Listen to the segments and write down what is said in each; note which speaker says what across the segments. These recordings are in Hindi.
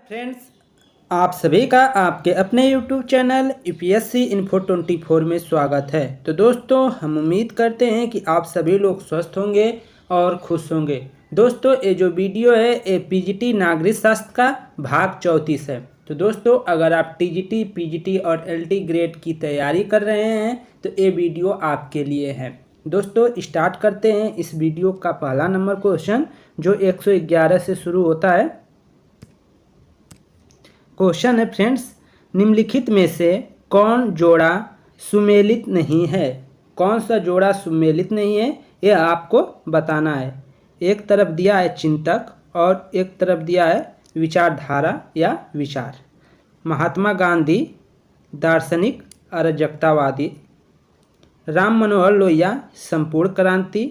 Speaker 1: फ्रेंड्स, आप सभी का आपके अपने YouTube चैनल यूपीएससी इन्फो 24 में स्वागत है। तो दोस्तों, हम उम्मीद करते हैं कि आप सभी लोग स्वस्थ होंगे और खुश होंगे। दोस्तों, ये जो वीडियो है ये पीजीटी नागरिक शास्त्र का भाग 34 है। तो दोस्तों, अगर आप टीजीटी, पीजीटी और एलटी ग्रेड की तैयारी कर रहे हैं तो ये वीडियो आपके लिए है। दोस्तों, स्टार्ट करते हैं इस वीडियो का पहला नंबर क्वेश्चन जो 111 से शुरू होता है। क्वेश्चन है फ्रेंड्स, निम्नलिखित में से कौन जोड़ा सुमेलित नहीं है? कौन सा जोड़ा सुमेलित नहीं है ये आपको बताना है। एक तरफ दिया है चिंतक और एक तरफ दिया है विचारधारा या विचार। महात्मा गांधी दार्शनिक अराजकतावादी, राम मनोहर लोहिया संपूर्ण क्रांति,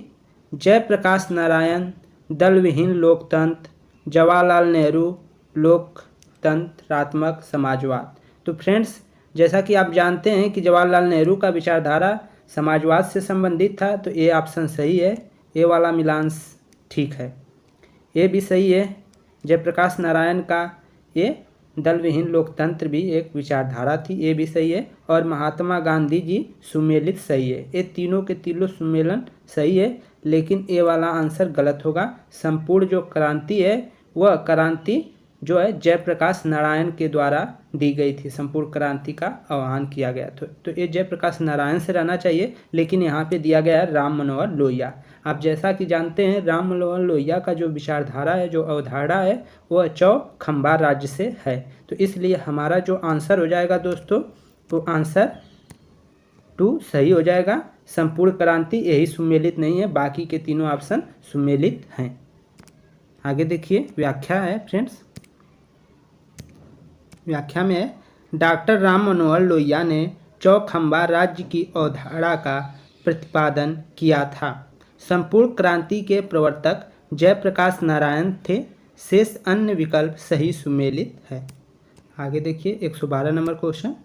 Speaker 1: जयप्रकाश नारायण दल विहीन लोकतंत्र, जवाहरलाल नेहरू लोकतंत्रात्मक समाजवाद। तो फ्रेंड्स, जैसा कि आप जानते हैं कि जवाहरलाल नेहरू का विचारधारा समाजवाद से संबंधित था, तो ये ऑप्शन सही है। ये वाला मिलान ठीक है, ये भी सही है। जयप्रकाश नारायण का ये दल विहीन लोकतंत्र भी एक विचारधारा थी, ये भी सही है। और महात्मा गांधी जी सुमेलित सही है। ये तीनों के तीनों सुमेलन सही है, लेकिन ये वाला आंसर गलत होगा। संपूर्ण जो क्रांति है वह क्रांति जो है जयप्रकाश नारायण के द्वारा दी गई थी। संपूर्ण क्रांति का आह्वान किया गया था, तो ये जयप्रकाश नारायण से रहना चाहिए, लेकिन यहाँ पे दिया गया है राम मनोहर लोहिया। आप जैसा कि जानते हैं राम मनोहर लोहिया का जो विचारधारा है, जो अवधारणा है, वह चौखंबा राज्य से है। तो इसलिए हमारा जो आंसर हो जाएगा दोस्तों, तो आंसर 2 सही हो जाएगा। संपूर्ण क्रांति यही सुमेलित नहीं है, बाकी के तीनों ऑप्शन सुमेलित हैं। आगे देखिए, व्याख्या है फ्रेंड्स। व्याख्या में है, डॉक्टर राम मनोहर लोहिया ने चौखंबा राज्य की अवधारणा का प्रतिपादन किया था। संपूर्ण क्रांति के प्रवर्तक जयप्रकाश नारायण थे। शेष अन्य विकल्प सही सुमेलित है। आगे देखिए, 112 नंबर क्वेश्चन।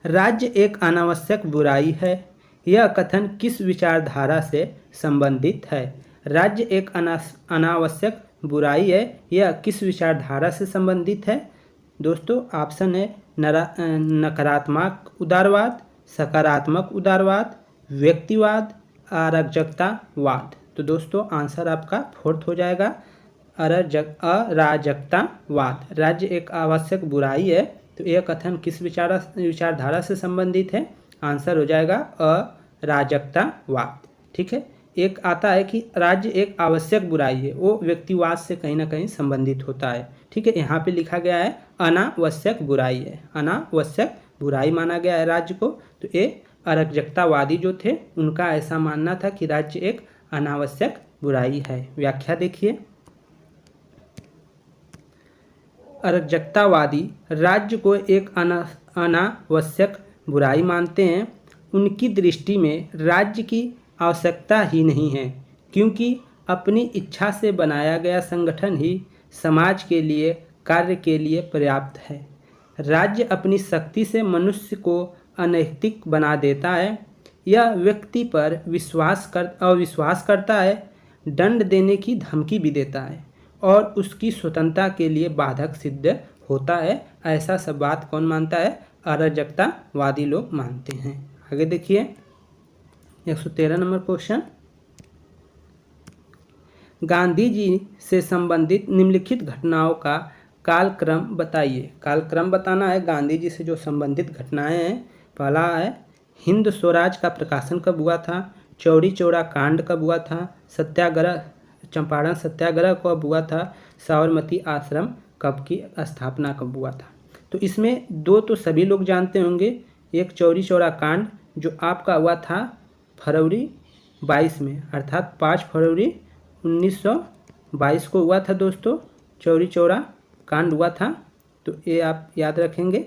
Speaker 1: राज्य एक अनावश्यक बुराई है, यह कथन किस विचारधारा से संबंधित है? राज्य एक अनावश्यक बुराई है, यह किस विचारधारा से संबंधित है? दोस्तों, ऑप्शन है नकारात्मक उदारवाद, सकारात्मक उदारवाद, व्यक्तिवाद, अराजकतावाद। तो दोस्तों, आंसर आपका 4th हो जाएगा, अराजकतावाद। राज्य एक आवश्यक बुराई है, तो यह कथन किस विचारधारा से संबंधित है? आंसर हो जाएगा अराजकतावाद। ठीक है। एक आता है कि राज्य एक आवश्यक बुराई है, वो व्यक्तिवाद से कहीं ना कहीं संबंधित होता है। ठीक है, यहाँ पे लिखा गया है अनावश्यक बुराई है, अनावश्यक बुराई माना गया है राज्य को। तो ये अराजकतावादी जो थे उनका ऐसा मानना था कि राज्य एक अनावश्यक बुराई है। व्याख्या देखिए, अराजकतावादी राज्य को एक अनावश्यक बुराई मानते हैं। उनकी दृष्टि में राज्य की आवश्यकता ही नहीं है, क्योंकि अपनी इच्छा से बनाया गया संगठन ही समाज के लिए कार्य के लिए पर्याप्त है। राज्य अपनी शक्ति से मनुष्य को अनैतिक बना देता है। यह व्यक्ति पर अविश्वास करता है, दंड देने की धमकी भी देता है और उसकी स्वतंत्रता के लिए बाधक सिद्ध होता है। ऐसा सब बात कौन मानता है? अराजकतावादी लोग मानते हैं। आगे देखिए, 113 नंबर क्वेश्चन। गांधी जी से संबंधित निम्नलिखित घटनाओं का कालक्रम बताइए। कालक्रम बताना है गांधी जी से जो संबंधित घटनाएं हैं। पहला है, हिंद स्वराज का प्रकाशन कब हुआ था? चौरी चौरा कांड कब हुआ था? सत्याग्रह, चंपारण सत्याग्रह कब हुआ था? साबरमती आश्रम कब की स्थापना कब हुआ था? तो इसमें 2 तो सभी लोग जानते होंगे। एक चौरी चौरा कांड जो आपका हुआ था फरवरी 22 में, अर्थात 5 फरवरी 1922 को हुआ था दोस्तों, चौरी चौरा कांड हुआ था। तो ये आप याद रखेंगे।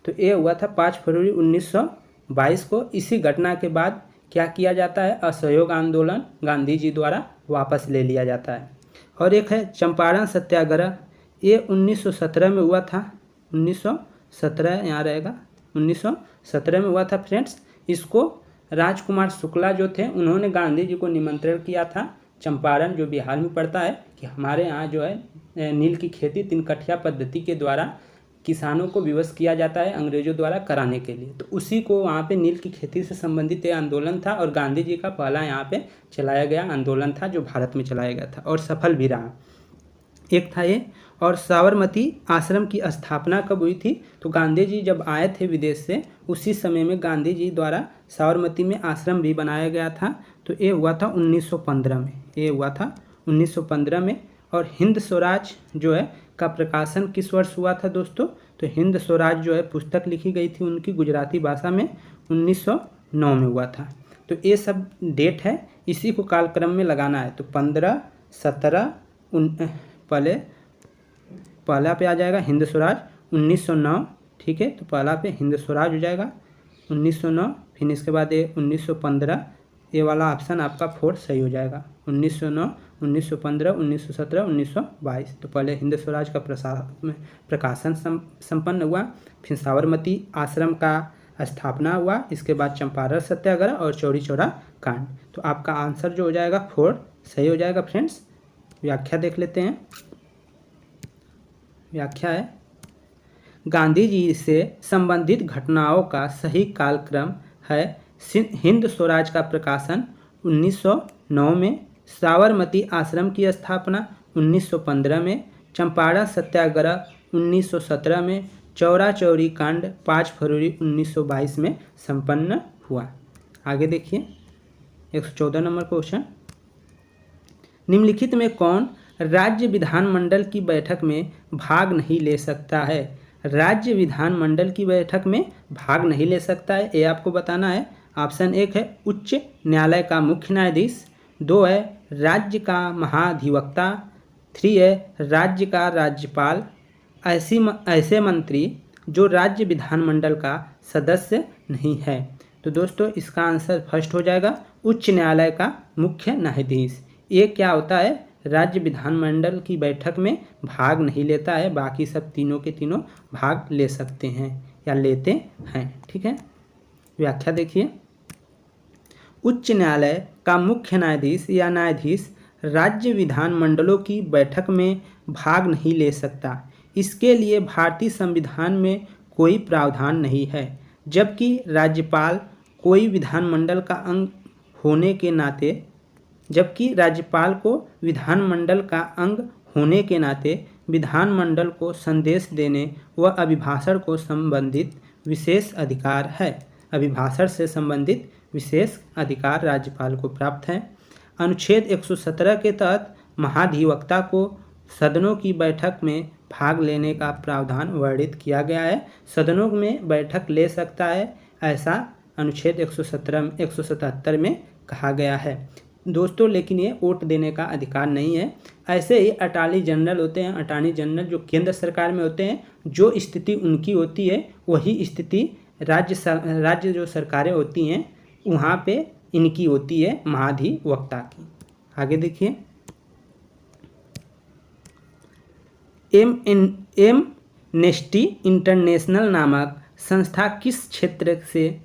Speaker 1: तो ये हुआ था 5 फरवरी 1922 को। इसी घटना के बाद क्या किया जाता है? असहयोग आंदोलन गांधी जी द्वारा वापस ले लिया जाता है। और एक है चंपारण सत्याग्रह, ये 1917 में हुआ था। 1917 यहाँ रहेगा, 1917 में हुआ था फ्रेंड्स। इसको राजकुमार शुक्ला जो थे उन्होंने गांधी जी को निमंत्रण किया था चंपारण, जो बिहार में पड़ता है, कि हमारे यहाँ जो है नील की खेती 3 कठिया पद्धति के द्वारा किसानों को विवश किया जाता है अंग्रेजों द्वारा कराने के लिए। तो उसी को वहाँ पे नील की खेती से संबंधित ये आंदोलन था और गांधी जी का पहला यहाँ पे चलाया गया आंदोलन था जो भारत में चलाया गया था और सफल भी रहा। एक था ये। और साबरमती आश्रम की स्थापना कब हुई थी? तो गांधी जी जब आए थे विदेश से उसी समय में गांधी जी द्वारा साबरमती में आश्रम भी बनाया गया था। तो ये हुआ था 1915 में, ये हुआ था 1915 में। और हिंद स्वराज जो है का प्रकाशन किस वर्ष हुआ था दोस्तों? तो हिंद स्वराज जो है पुस्तक लिखी गई थी उनकी गुजराती भाषा में 1909 में हुआ था। तो ये सब डेट है, इसी को कालक्रम में लगाना है। तो 15, 17 पहला पे आ जाएगा हिंद स्वराज 1909, ठीक है। तो पहला पे हिंद स्वराज हो जाएगा 1909, फिर इसके बाद ये 1915, ये वाला ऑप्शन आपका 4 सही हो जाएगा। 1909, 1915, 1917, 1922। तो पहले हिंद स्वराज का प्रकाशन संपन्न हुआ, फिर साबरमती आश्रम का स्थापना हुआ, इसके बाद चंपारण सत्याग्रह और चौरी चौरा कांड। तो आपका आंसर जो हो जाएगा 4 सही हो जाएगा फ्रेंड्स। व्याख्या देख लेते हैं। व्याख्या है, गांधी जी से संबंधित घटनाओं का सही कालक्रम है हिंद स्वराज का प्रकाशन 1909 में, साबरमती आश्रम की स्थापना 1915 में, चंपारण सत्याग्रह 1917 में, चौरा चौरी कांड 5 फरवरी 1922 में संपन्न हुआ। आगे देखिए 114 नंबर क्वेश्चन, निम्नलिखित में कौन राज्य विधानमंडल की बैठक में भाग नहीं ले सकता है? राज्य विधानमंडल की बैठक में भाग नहीं ले सकता है, ये आपको बताना है। ऑप्शन 1 है उच्च न्यायालय का मुख्य न्यायाधीश, 2 है राज्य का महाधिवक्ता, 3 है राज्य का राज्यपाल, ऐसे मंत्री जो राज्य विधानमंडल का सदस्य नहीं है। तो दोस्तों इसका आंसर फर्स्ट हो जाएगा उच्च न्यायालय का मुख्य न्यायाधीश। ये क्या होता है? राज्य विधानमंडल की बैठक में भाग नहीं लेता है, बाकी सब तीनों के तीनों भाग ले सकते हैं या लेते हैं, ठीक है। व्याख्या देखिए, उच्च न्यायालय का मुख्य न्यायाधीश या न्यायाधीश राज्य विधानमंडलों की बैठक में भाग नहीं ले सकता। इसके लिए भारतीय संविधान में कोई प्रावधान नहीं है, जबकि राज्यपाल कोई विधानमंडल का अंग होने के नाते विधानमंडल को संदेश देने व अभिभाषण को संबंधित विशेष अधिकार है। अभिभाषण से संबंधित विशेष अधिकार राज्यपाल को प्राप्त है। अनुच्छेद 117 के तहत महाधिवक्ता को सदनों की बैठक में भाग लेने का प्रावधान वर्णित किया गया है। सदनों में बैठक ले सकता है, ऐसा अनुच्छेद 177 में कहा गया है दोस्तों, लेकिन ये वोट देने का अधिकार नहीं है। ऐसे ही अटॉर्नी जनरल होते हैं, अटॉर्नी जनरल जो केंद्र सरकार में होते हैं, जो स्थिति उनकी होती है वही स्थिति राज्य जो सरकारें होती हैं वहाँ पे इनकी होती है महाधिवक्ता की। आगे देखिए, एमनेस्टी इंटरनेशनल नामक संस्था किस क्षेत्र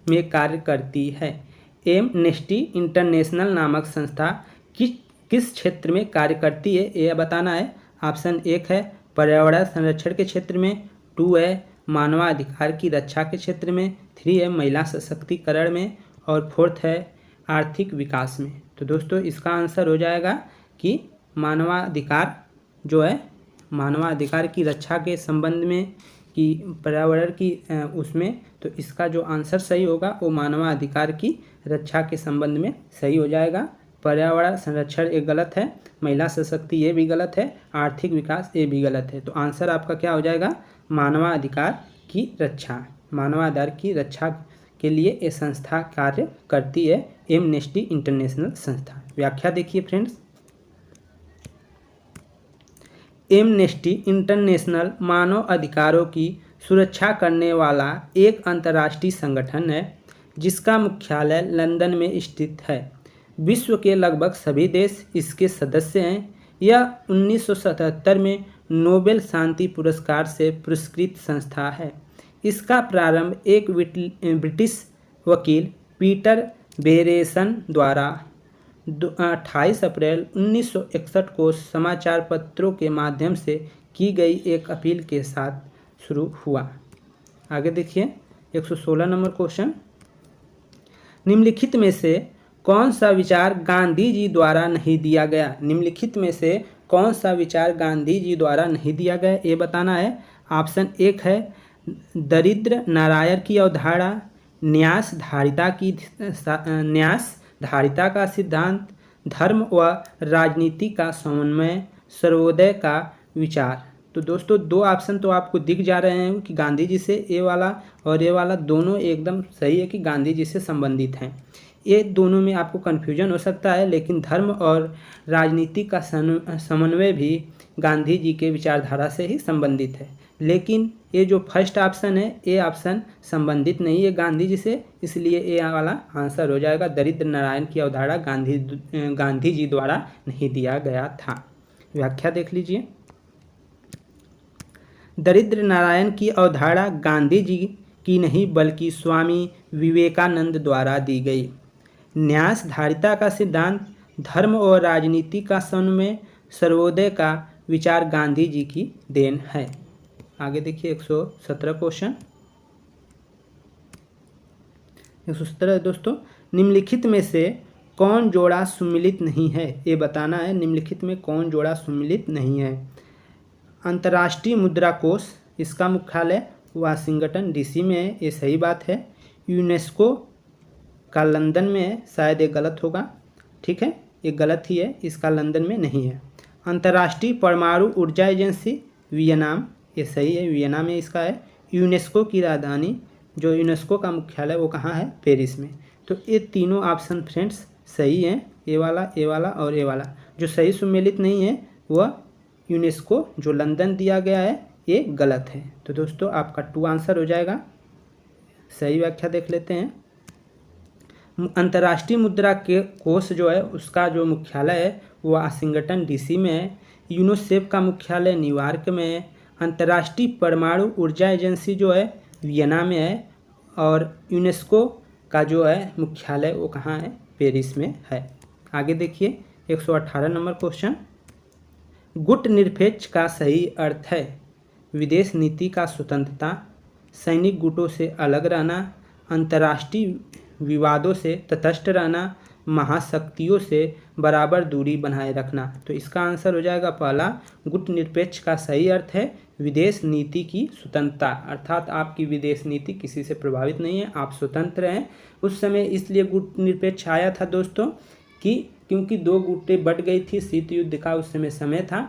Speaker 1: में कार्य करती है? एमनेस्टी इंटरनेशनल नामक संस्था किस क्षेत्र में कार्य करती है, यह बताना है। ऑप्शन 1 है पर्यावरण संरक्षण के क्षेत्र में, 2 है मानवाधिकार की रक्षा के क्षेत्र में, 3 है महिला सशक्तिकरण में और 4th है आर्थिक विकास में। तो दोस्तों इसका आंसर हो जाएगा कि मानवाधिकार जो है, मानवाधिकार की रक्षा के संबंध में कि पर्यावरण की उसमें, तो इसका जो आंसर सही होगा वो मानवाधिकार की रक्षा के संबंध में सही हो जाएगा। पर्यावरण संरक्षण एक गलत है, महिला सशक्ति ये भी गलत है, आर्थिक विकास ये भी गलत है। तो आंसर आपका क्या हो जाएगा? मानवाधिकार की रक्षा। मानवाधिकार की रक्षा के लिए ये संस्था कार्य करती है, एमनेस्टी इंटरनेशनल संस्था। व्याख्या देखिए फ्रेंड्स, एमनेस्टी इंटरनेशनल मानव अधिकारों की सुरक्षा करने वाला एक अंतर्राष्ट्रीय संगठन है जिसका मुख्यालय लंदन में स्थित है। विश्व के लगभग सभी देश इसके सदस्य हैं। यह 1977 में नोबेल शांति पुरस्कार से पुरस्कृत संस्था है। इसका प्रारंभ एक ब्रिटिश वकील पीटर बेरेसन द्वारा 28 अप्रैल 1961 को समाचार पत्रों के माध्यम से की गई एक अपील के साथ शुरू हुआ। आगे देखिए 116 नंबर क्वेश्चन, निम्नलिखित में से कौन सा विचार गांधी जी द्वारा नहीं दिया गया? निम्नलिखित में से कौन सा विचार गांधी जी द्वारा नहीं दिया गया, ये बताना है। ऑप्शन 1 है दरिद्र नारायण की अवधारणा, न्यास धारिता का सिद्धांत, धर्म व राजनीति का समन्वय, सर्वोदय का विचार। तो दोस्तों 2 ऑप्शन तो आपको दिख जा रहे हैं कि गांधी जी से, ए वाला और ए वाला दोनों एकदम सही है कि गांधी जी से संबंधित हैं। ये दोनों में आपको कन्फ्यूजन हो सकता है, लेकिन धर्म और राजनीति का समन्वय भी गांधी जी के विचारधारा से ही संबंधित है। लेकिन ये जो फर्स्ट ऑप्शन है, ये ऑप्शन संबंधित नहीं है गांधी जी से, इसलिए ये वाला आंसर हो जाएगा दरिद्र नारायण की अवधारणा गांधी जी द्वारा नहीं दिया गया था। व्याख्या देख लीजिए, दरिद्र नारायण की अवधारणा गांधी जी की नहीं बल्कि स्वामी विवेकानंद द्वारा दी गई। न्यास धारिता का सिद्धांत, धर्म और राजनीति का समन्वय, सर्वोदय का विचार गांधी जी की देन है। आगे देखिए 117 क्वेश्चन, 117 दोस्तों, निम्नलिखित में से कौन जोड़ा सम्मिलित नहीं है, ये बताना है। निम्नलिखित में कौन जोड़ा सम्मिलित नहीं है? अंतर्राष्ट्रीय मुद्रा कोष, इसका मुख्यालय वाशिंगटन डीसी में है, ये सही बात है। यूनेस्को का लंदन में है, शायद ये गलत होगा, ठीक है, ये गलत ही है, इसका लंदन में नहीं है। अंतर्राष्ट्रीय परमाणु ऊर्जा एजेंसी वियतनाम, ये सही है, वियना में इसका है। यूनेस्को की राजधानी, जो यूनेस्को का मुख्यालय वो कहाँ है? पेरिस में। तो ये तीनों ऑप्शन फ्रेंड्स सही हैं, ए वाला और ए वाला। जो सही सम्मिलित नहीं है वह यूनेस्को जो लंदन दिया गया है, ये गलत है। तो दोस्तों आपका 2 आंसर हो जाएगा। सही व्याख्या देख लेते हैं। अंतर्राष्ट्रीय मुद्रा के कोष जो है उसका जो मुख्यालय है वो वाशिंगटन डीसी में है। यूनिसेफ का मुख्यालय न्यूयॉर्क में है। अंतर्राष्ट्रीय परमाणु ऊर्जा एजेंसी जो है वियना में है। और यूनेस्को का जो है मुख्यालय वो कहाँ है? पेरिस में है। आगे देखिए 118 नंबर क्वेश्चन, गुट निरपेक्ष का सही अर्थ है विदेश नीति का स्वतंत्रता, सैनिक गुटों से अलग रहना, अंतर्राष्ट्रीय विवादों से तटस्थ रहना, महाशक्तियों से बराबर दूरी बनाए रखना। तो इसका आंसर हो जाएगा पहला, गुट निरपेक्ष का सही अर्थ है विदेश नीति की स्वतंत्रता, अर्थात आपकी विदेश नीति किसी से प्रभावित नहीं है, आप स्वतंत्र हैं। उस समय इसलिए गुट निरपेक्ष आया था दोस्तों कि क्योंकि 2 गुटें बढ़ गई थी, शीत युद्ध का उस समय था।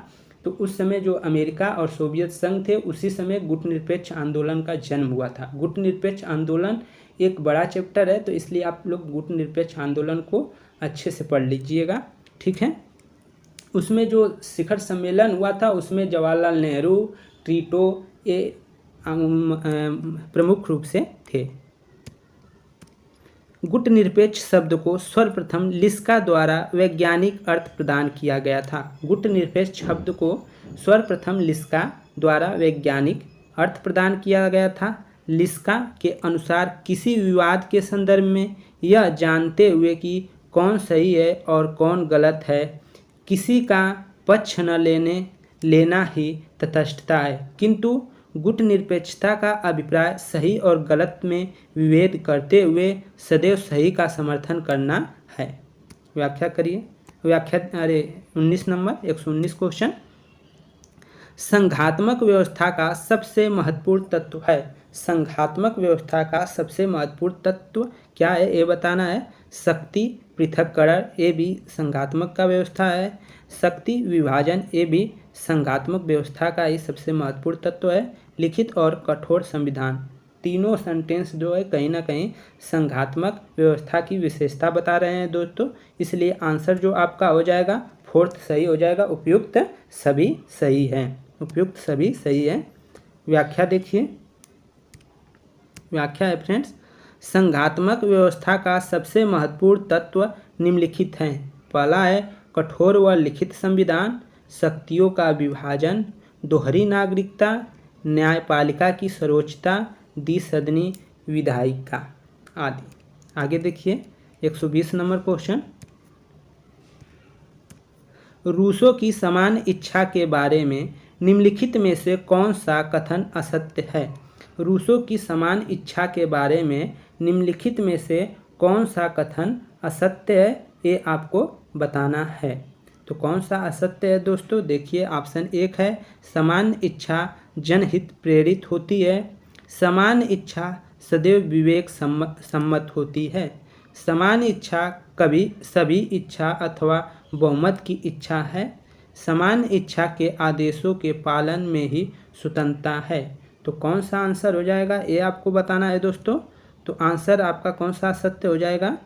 Speaker 1: तो उस समय जो अमेरिका और सोवियत संघ थे, उसी समय गुट निरपेक्ष आंदोलन का जन्म हुआ था। गुट निरपेक्ष आंदोलन एक बड़ा चैप्टर है, तो इसलिए आप लोग गुट निरपेक्ष आंदोलन को अच्छे से पढ़ लीजिएगा, ठीक है। उसमें जो शिखर सम्मेलन हुआ था उसमें जवाहरलाल नेहरू, टीटो ये प्रमुख रूप से थे। गुट निरपेक्ष शब्द को सर्वप्रथम लिस्का द्वारा वैज्ञानिक अर्थ प्रदान किया गया था। गुट निरपेक्ष शब्द को सर्वप्रथम लिस्का द्वारा वैज्ञानिक अर्थ प्रदान किया गया था। लिस्का के अनुसार किसी विवाद के संदर्भ में यह जानते हुए कि कौन सही है और कौन गलत है, किसी का पक्ष न लेना ही तटस्थता है, किंतु गुट निरपेक्षता का अभिप्राय सही और गलत में विभेद करते हुए सदैव सही का समर्थन करना है। व्याख्या करिए। 19 नंबर 119 क्वेश्चन, संघात्मक व्यवस्था का सबसे महत्वपूर्ण तत्व है। संघात्मक व्यवस्था का सबसे महत्वपूर्ण तत्व क्या है ये बताना है। शक्ति पृथक्करण, ये भी संघात्मक का व्यवस्था है। शक्ति विभाजन, ये भी संघात्मक व्यवस्था का ही सबसे महत्वपूर्ण तत्व है। लिखित और कठोर संविधान, तीनों सेंटेंस जो है कहीं ना कहीं संघात्मक व्यवस्था की विशेषता बता रहे हैं दोस्तों, इसलिए आंसर जो आपका हो जाएगा 4th सही हो जाएगा। उपयुक्त सभी सही हैं, उपयुक्त सभी सही है। व्याख्या देखिए, व्याख्या है फ्रेंड्स, संघात्मक व्यवस्था का सबसे महत्वपूर्ण तत्व निम्नलिखित हैं। पहला है कठोर व लिखित संविधान, शक्तियों का विभाजन, दोहरी नागरिकता, न्यायपालिका की सर्वोच्चता, द्विसदनी विधायिका आदि। आगे देखिए 120 नंबर क्वेश्चन, रूसो की समान इच्छा के बारे में निम्नलिखित में से कौन सा कथन असत्य है? रूसो की समान इच्छा के बारे में निम्नलिखित में से कौन सा कथन असत्य है, ये आपको बताना है। तो कौन सा असत्य है दोस्तों? देखिए, ऑप्शन 1 है समान इच्छा जनहित प्रेरित होती है। समान इच्छा सदैव विवेक सम्मत होती है। समान इच्छा कभी सभी इच्छा अथवा बहुमत की इच्छा है। समान इच्छा के आदेशों के पालन में ही स्वतंत्रता है। तो कौन सा आंसर हो जाएगा, ये आपको बताना है दोस्तों। तो आंसर आपका कौन सा असत्य हो जाएगा?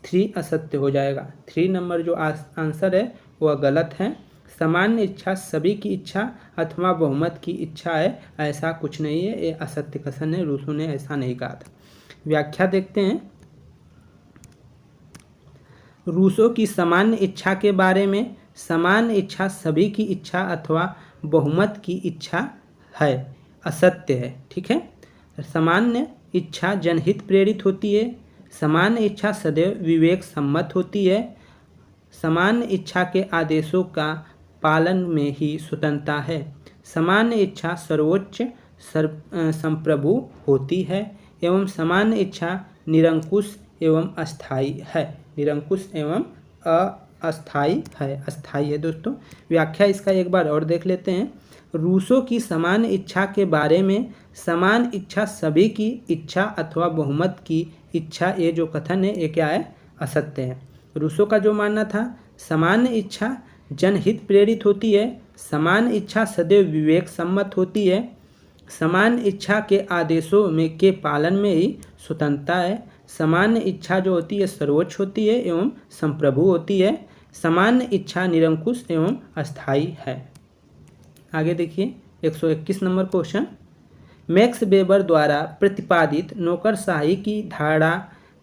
Speaker 1: 3 असत्य हो जाएगा। 3 नंबर जो आंसर है वह गलत है। सामान्य इच्छा सभी की इच्छा अथवा बहुमत की इच्छा है, ऐसा कुछ नहीं है, ये असत्य कथन है। रूसो ने ऐसा नहीं कहा था। व्याख्या देखते हैं। रूसो की सामान्य इच्छा के बारे में, समान इच्छा सभी की इच्छा अथवा बहुमत की इच्छा है, असत्य है। ठीक है। सामान्य इच्छा जनहित प्रेरित होती है। समान इच्छा सदैव विवेक सम्मत होती है। समान इच्छा के आदेशों का पालन में ही स्वतंत्रता है। समान इच्छा सर्वोच्च संप्रभु होती है एवं समान इच्छा निरंकुश एवं अस्थायी है। निरंकुश एवं अस्थायी है, अस्थायी है दोस्तों। व्याख्या इसका एक बार और देख लेते हैं। रूसो की समान इच्छा के बारे में, समान इच्छा सभी की इच्छा अथवा बहुमत की इच्छा, ये जो कथन है ये क्या है? असत्य है। रूसो का जो मानना था समान इच्छा जनहित प्रेरित होती है। समान इच्छा सदैव विवेक सम्मत होती है। समान इच्छा के आदेशों में के पालन में ही स्वतंत्रता है। सामान्य इच्छा जो होती है सर्वोच्च होती है एवं संप्रभु होती है। सामान्य इच्छा निरंकुश एवं अस्थायी है। आगे देखिए 121 नंबर क्वेश्चन। मैक्स वेबर द्वारा प्रतिपादित नौकरशाही की धारणा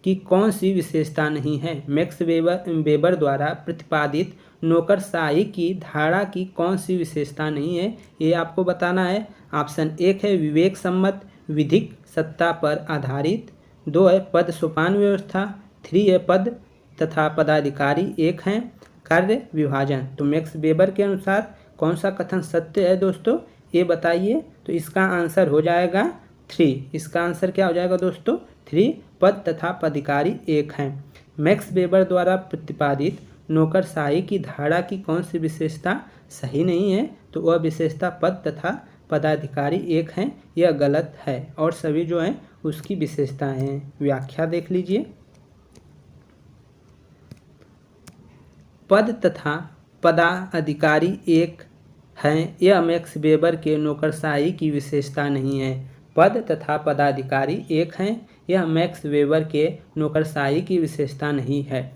Speaker 1: की कौन सी विशेषता नहीं है? मैक्स वेबर द्वारा प्रतिपादित नौकरशाही की धारणा की कौन सी विशेषता नहीं है, ये आपको बताना है। ऑप्शन 1 है विवेक सम्मत विधिक सत्ता पर आधारित। 2 है पद सोपान व्यवस्था। 3 है पद तथा पदाधिकारी 1 हैं कार्य विभाजन। तो मैक्स वेबर के अनुसार कौन सा कथन सत्य है दोस्तों, ये बताइए। तो इसका आंसर हो जाएगा 3। इसका आंसर क्या हो जाएगा दोस्तों? 3 पद तथा पदाधिकारी 1 हैं। मैक्स वेबर द्वारा प्रतिपादित नौकरशाही की धारणा की कौन सी विशेषता सही नहीं है? तो वह विशेषता पद तथा पदाधिकारी 1 हैं, यह गलत है और सभी जो हैं उसकी विशेषताएं हैं। व्याख्या देख लीजिए। पद तथा पदाधिकारी 1 हैं, यह मैक्स वेबर के नौकरशाही की विशेषता नहीं है। पद तथा पदाधिकारी 1 हैं, यह मैक्स वेबर के नौकरशाही की विशेषता नहीं है।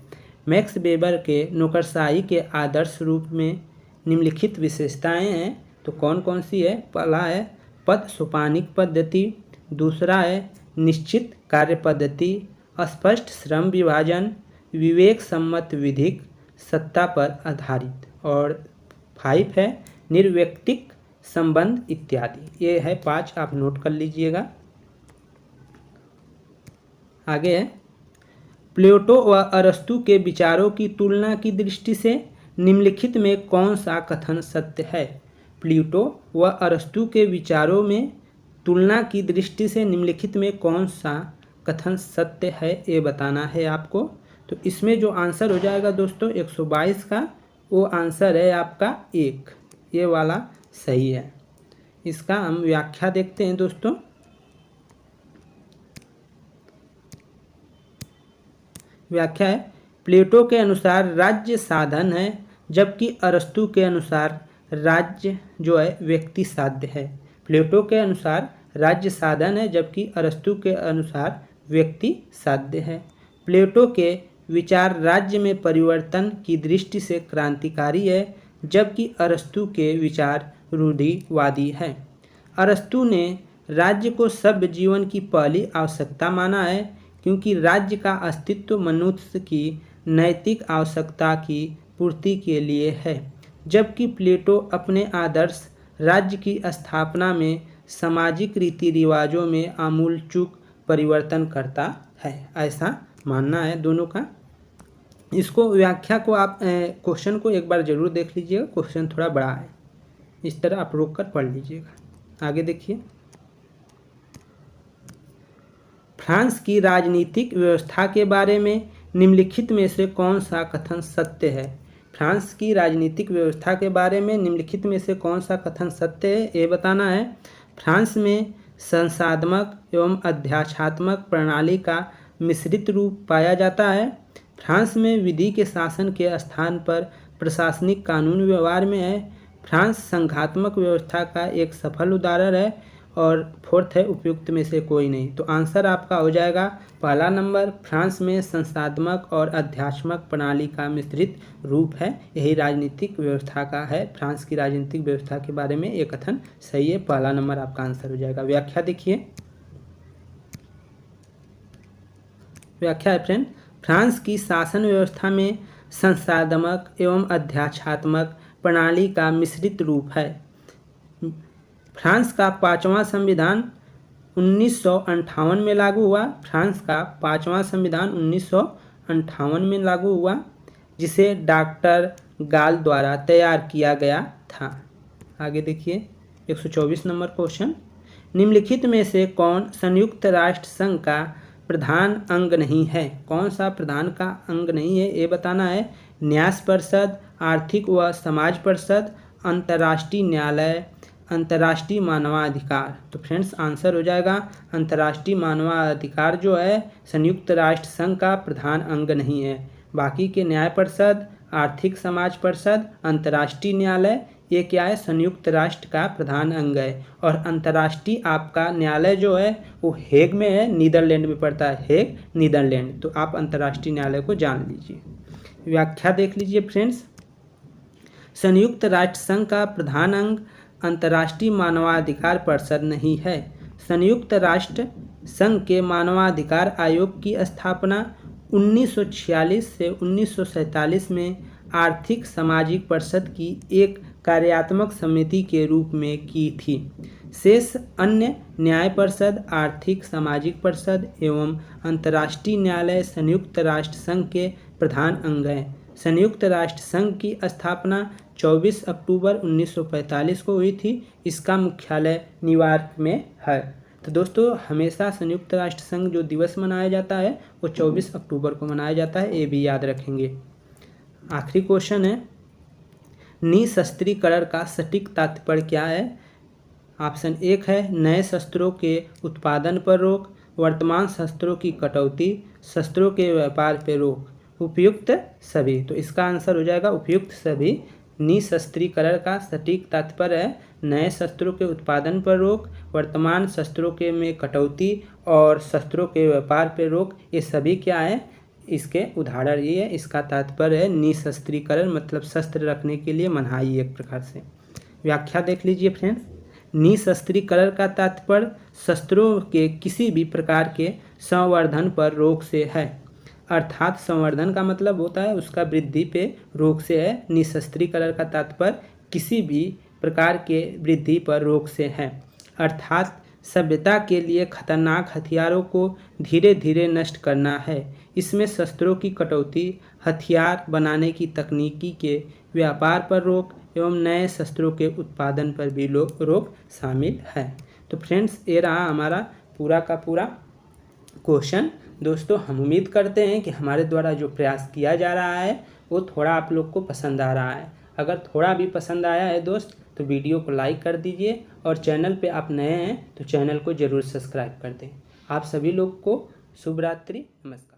Speaker 1: मैक्स वेबर के नौकरशाही के आदर्श रूप में निम्नलिखित विशेषताएं हैं। तो कौन कौन सी है? पहला है पद सोपानिक पद्धति। दूसरा है निश्चित कार्य पद्धति, स्पष्ट श्रम विभाजन, विवेक सम्मत विधिक सत्ता पर आधारित। और 5 है निर्व्यक्तिक संबंध इत्यादि। ये है 5, आप नोट कर लीजिएगा। आगे है प्लेटो व अरस्तु के विचारों की तुलना की दृष्टि से निम्नलिखित में कौन सा कथन सत्य है? प्लेटो व अरस्तु के विचारों में तुलना की दृष्टि से निम्नलिखित में कौन सा कथन सत्य है, ये बताना है आपको। तो इसमें जो आंसर हो जाएगा दोस्तों 122 का, वो आंसर है आपका 1, ये वाला सही है। इसका हम व्याख्या देखते हैं दोस्तों। व्याख्या है प्लेटो के अनुसार राज्य साधन है, जबकि अरस्तु के अनुसार राज्य जो है व्यक्ति साध्य है। प्लेटो के अनुसार राज्य साधन है, जबकि अरस्तु के अनुसार व्यक्ति साध्य है। प्लेटो के विचार राज्य में परिवर्तन की दृष्टि से क्रांतिकारी है, जबकि अरस्तु के विचार रूढ़िवादी है। अरस्तु ने राज्य को सभ्य जीवन की पहली आवश्यकता माना है, क्योंकि राज्य का अस्तित्व मनुष्य की नैतिक आवश्यकता की पूर्ति के लिए है, जबकि प्लेटो अपने आदर्श राज्य की स्थापना में सामाजिक रीति रिवाजों में आमूलचूल परिवर्तन करता है। ऐसा मानना है दोनों का। इसको व्याख्या को आप क्वेश्चन को एक बार ज़रूर देख लीजिएगा, क्वेश्चन थोड़ा बड़ा है, इस तरह आप रोक कर पढ़ लीजिएगा। आगे देखिए, फ्रांस की राजनीतिक व्यवस्था के बारे में निम्नलिखित में से कौन सा कथन सत्य है? फ्रांस की राजनीतिक व्यवस्था के बारे में निम्नलिखित में से कौन सा कथन सत्य है, ये बताना है। फ्रांस में संसाधनात्मक एवं अध्यात्मात्मक प्रणाली का मिश्रित रूप पाया जाता है। फ्रांस में विधि के शासन के स्थान पर प्रशासनिक कानून व्यवहार में है। फ्रांस संघात्मक व्यवस्था का एक सफल उदाहरण है। और फोर्थ है उपयुक्त में से कोई नहीं। तो आंसर आपका हो जाएगा पहला नंबर, फ्रांस में संस्थात्मक और अध्यात्मक प्रणाली का मिश्रित रूप है, यही राजनीतिक व्यवस्था का है। फ्रांस की राजनीतिक व्यवस्था के बारे में ये कथन सही है, पहला नंबर आपका आंसर हो जाएगा। व्याख्या देखिए, व्याख्या है फ्रेंड, फ्रांस की शासन व्यवस्था में संस्थात्मक एवं अध्यात्मात्मक प्रणाली का मिश्रित रूप है। फ्रांस का 5वां संविधान 1958 में लागू हुआ। फ्रांस का 5वां संविधान 1958 में लागू हुआ, जिसे डॉक्टर गाल द्वारा तैयार किया गया था। आगे देखिए 124 नंबर क्वेश्चन, निम्नलिखित में से कौन संयुक्त राष्ट्र संघ का प्रधान अंग नहीं है? कौन सा प्रधान का अंग नहीं है, ये बताना है। न्याय परिषद, आर्थिक व समाज परिषद, अंतर्राष्ट्रीय न्यायालय, अंतर्राष्ट्रीय मानवाधिकार। तो फ्रेंड्स आंसर हो जाएगा अंतर्राष्ट्रीय मानवाधिकार जो है संयुक्त राष्ट्र संघ का प्रधान अंग नहीं है। बाकी के न्याय परिषद, आर्थिक समाज परिषद, अंतर्राष्ट्रीय न्यायालय, ये क्या है, संयुक्त राष्ट्र का प्रधान अंग है। और अंतर्राष्ट्रीय आपका न्यायालय जो है वो हेग में है, नीदरलैंड में पड़ता है, हेग नीदरलैंड। तो आप अंतर्राष्ट्रीय न्यायालय को जान लीजिए। व्याख्या देख लीजिए फ्रेंड्स, संयुक्त राष्ट्र संघ का प्रधान अंग अंतर्राष्ट्रीय मानवाधिकार परिषद नहीं है। संयुक्त राष्ट्र संघ के मानवाधिकार आयोग की स्थापना 1946 से 1947 में आर्थिक सामाजिक परिषद की एक कार्यात्मक समिति के रूप में की थी। शेष अन्य न्याय परिषद, आर्थिक सामाजिक परिषद एवं अंतर्राष्ट्रीय न्यायालय संयुक्त राष्ट्र संघ के प्रधान अंग हैं। संयुक्त राष्ट्र संघ की स्थापना 24 अक्टूबर 1945 को हुई थी। इसका मुख्यालय न्यूयॉर्क में है। तो दोस्तों हमेशा संयुक्त राष्ट्र संघ जो दिवस मनाया जाता है वो 24 अक्टूबर को मनाया जाता है, ये भी याद रखेंगे। आखिरी क्वेश्चन है, निशस्त्रीकरण का सटीक तात्पर्य क्या है? ऑप्शन 1 है नए शस्त्रों के उत्पादन पर रोक, वर्तमान शस्त्रों की कटौती, शस्त्रों के व्यापार पर रोक, उपयुक्त सभी। तो इसका आंसर हो जाएगा उपयुक्त सभी। निशस्त्रीकरण का सटीक तात्पर्य है नए शस्त्रों के उत्पादन पर रोक, वर्तमान शस्त्रों के में कटौती और शस्त्रों के व्यापार पर रोक। ये सभी क्या है, इसके उदाहरण ये है। इसका तात्पर्य है निशस्त्रीकरण मतलब शस्त्र रखने के लिए मनाही एक प्रकार से। व्याख्या देख लीजिए फ्रेंड्स, निशस्त्रीकरण का तात्पर्य शस्त्रों के किसी भी प्रकार के संवर्धन पर रोक से है। अर्थात संवर्धन का मतलब होता है उसका वृद्धि पे रोक से है। निशस्त्रीकरण का तात्पर्य किसी भी प्रकार के वृद्धि पर रोक से है। अर्थात सभ्यता के लिए खतरनाक हथियारों को धीरे धीरे नष्ट करना है। इसमें शस्त्रों की कटौती, हथियार बनाने की तकनीकी के व्यापार पर रोक एवं नए शस्त्रों के उत्पादन पर भी रोक शामिल है। तो फ्रेंड्स ये रहा हमारा पूरा का पूरा क्वेश्चन। दोस्तों हम उम्मीद करते हैं कि हमारे द्वारा जो प्रयास किया जा रहा है वो थोड़ा आप लोग को पसंद आ रहा है। अगर थोड़ा भी पसंद आया है दोस्त तो वीडियो को लाइक कर दीजिए और चैनल पे आप नए हैं तो चैनल को ज़रूर सब्सक्राइब कर दें। आप सभी लोग को शुभ रात्रि, नमस्कार।